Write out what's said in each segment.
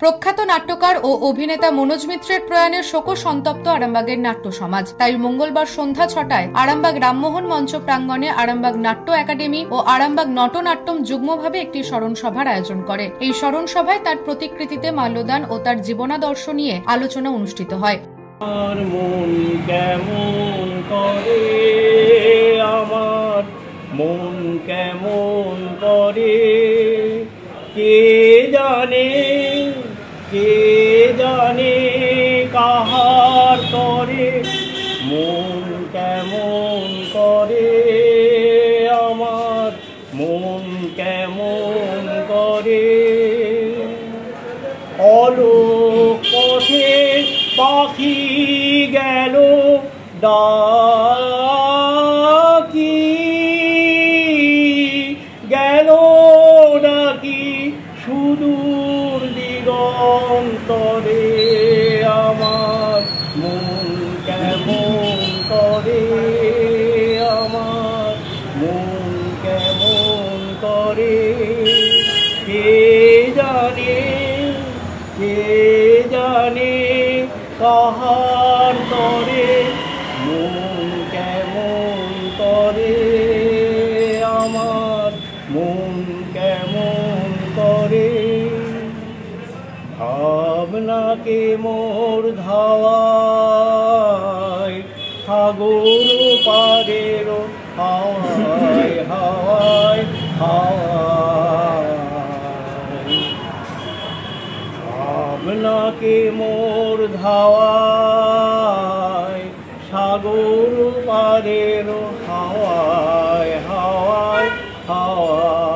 প্রখ্যাত নাট্যকার ও অভিনেতা মনোজ মিত্রের প্রয়াণে শোকসন্তপ্ত আরামবাগের নাট্য সমাজ। তাই মঙ্গলবার সন্ধ্যা ৬টায় আরামবাগ রামমোহন মঞ্চ প্রাঙ্গণে আরামবাগ নাট্য একাডেমি ও আরামবাগ নটনাট্যম যুগ্মভাবে একটি স্মরণ সভার আয়োজন করে। এই স্মরণ সভায় তার প্রতিকৃতিতে মাল্যদান ও তার জীবনাদর্শ নিয়ে আলোচনা অনুষ্ঠিত হয়। আমার মন কেমন করে, আমার মন কেমন করে, কে জানে কাহার তরে মন কেমন করে, আমার মন কেমন করে। অলোক পথে পাখি গেল ডাকি, গেল ডাকি সুদূর দিগন্তরে, আমার মন কেমন করে, আমার মন কেমন করে। কে জানে কাহার তরে মন কেমন করে, আমার মন কেমন করে। ভাবনাকে মোর ধাওয়ায় সাগর পারের হাওয়ায় হাওয়ায় হাওয়ায়, ভাবনাকে মোর ধাওয়ায় সাগর পারের হাওয়ায় হাওয়ায় হাওয়ায়।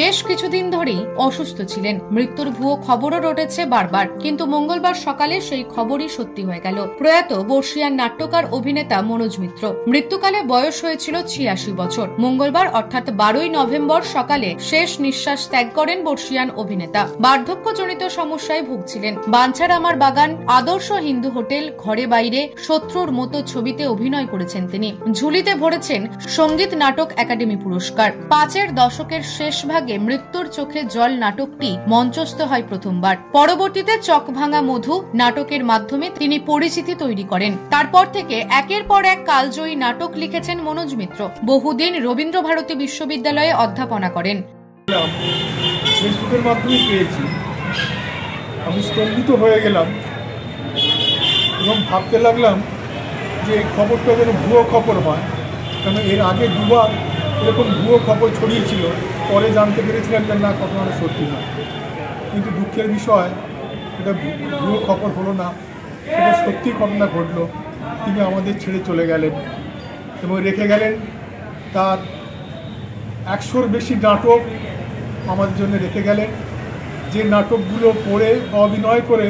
বেশ কিছুদিন ধরেই অসুস্থ ছিলেন। মৃত্যুর ভুয়ো খবরও রটেছে বারবার, কিন্তু মঙ্গলবার সকালে সেই খবরই সত্যি হয়ে গেল। প্রয়াত বর্ষিয়ান নাট্যকার অভিনেতা মনোজ মিত্র। মৃত্যুকালে বয়স হয়েছিল ৮৬ বছর। মঙ্গলবার অর্থাৎ ১২ই নভেম্বর সকালে শেষ নিঃশ্বাস ত্যাগ করেন বর্ষিয়ান অভিনেতা। বার্ধক্যজনিত সমস্যায় ভুগছিলেন। বাঞ্ছার আমার বাগান, আদর্শ হিন্দু হোটেল, ঘরে বাইরে, শত্রুর মতো ছবিতে অভিনয় করেছেন তিনি। ঝুলিতে ভরেছেন সঙ্গীত নাটক একাডেমি পুরস্কার। ৫-এর দশকের শেষ ভাগে মৃত্যুর চোখে জল নাটকটি মঞ্চস্থ হয় প্রথমবার। পরবর্তীতে চক ভাঙা মধু নাটকের মাধ্যমে তিনি পরিচিতি তৈরি করেন। তারপর থেকে একের পর এক কালজয়ী নাটক লিখেছেন মনোজ মিত্র। বহুদিন রবীন্দ্রভারতী বিশ্ববিদ্যালয়ে অধ্যাপনা করেন। ফেসবুকের মাধ্যমে পেয়েছি, আমি স্তম্ভিত হয়ে গেলাম এবং ভাবতে লাগলাম যে এই খবরটা যেন ভুয়ো খবর হয়, কারণ এর আগে দুবার এরকম ভুয়ো খবর ছড়িয়েছিল। পরে জানতে পেরেছিলেন যে না, ঘটনাটা সত্যি না। কিন্তু দুঃখের বিষয়, এটা ভুয়ো খবর হলো না, এটা সত্যি ঘটনা ঘটলো। তিনি আমাদের ছেড়ে চলে গেলেন এবং রেখে গেলেন তার ১০০-র বেশি নাটক আমাদের জন্য রেখে গেলেন। যে নাটকগুলো পড়ে অভিনয় করে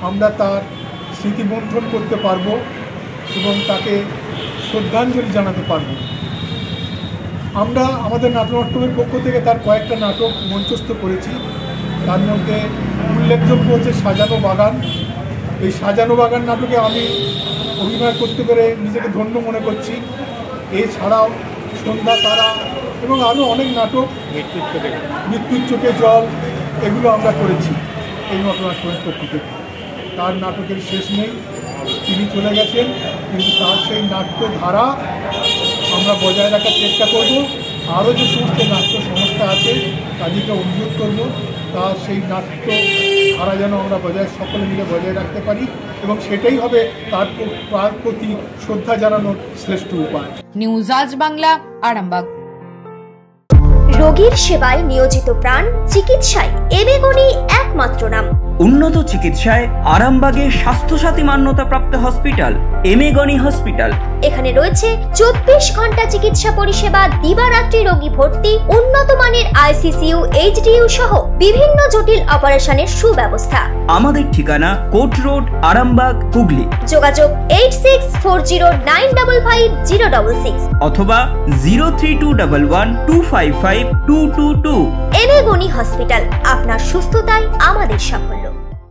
আমরা তার স্মৃতিমন্থন করতে পারবো এবং তাকে শ্রদ্ধাঞ্জলি জানাতে পারবো। আমরা আমাদের নাট্যনাট্যমের পক্ষ থেকে তার কয়েকটা নাটক মঞ্চস্থ করেছি। তার মধ্যে উল্লেখযোগ্য হচ্ছে সাজানো বাগান। এই সাজানো বাগান নাটকে আমি অভিনয় করতে পেরে নিজেকে ধন্য মনে করছি। এছাড়াও সন্ধ্যা তারা এবং আরও অনেক নাটক, মৃত্যুর চোখে জল, এগুলো আমরা করেছি এই নাট্যনাট্যমের পক্ষ থেকে। তার নাটকের শেষ নেই, তিনি চলে গেছেন, কিন্তু তার সেই নাট্যধারা আমরা বজায় রাখার চেষ্টা করব। আরও যে সমস্ত নাট্য সংস্থা আছে তাদেরকে অনুরোধ করব তার সেই নাট্যধারা যেন আমরা সকলে মিলে বজায় রাখতে পারি, এবং সেটাই হবে তার প্রতি শ্রদ্ধা জানানোর শ্রেষ্ঠ উপায়। নিউজ আজ বাংলা, আরামবাগ। রোগীর সেবায় নিয়োজিত প্রাণ, চিকিৎসায় এবেগুনি একমাত্র নাম। উন্নত চিকিৎসায় আরামবাগে স্বাস্থ্যসাথী মান্যতাপ্রাপ্ত হসপিটাল এমেগনি হসপিটাল। এখানে রয়েছে ২৪ ঘন্টা চিকিৎসা পরিষেবা, দিবারাত্রি রোগী ভর্তি, উন্নত মানের আইসিইউ, এইচডিইউ সহ বিভিন্ন জটিল অপারেশনের সুব্যবস্থা। আমাদের ঠিকানা কোট রোড, আরামবাগ, হুগলি। যোগাযোগ 8640955066 অথবা 03211255222। এমেগনি হসপিটাল, আপনার সুস্থতাই আমাদের সাফল্য।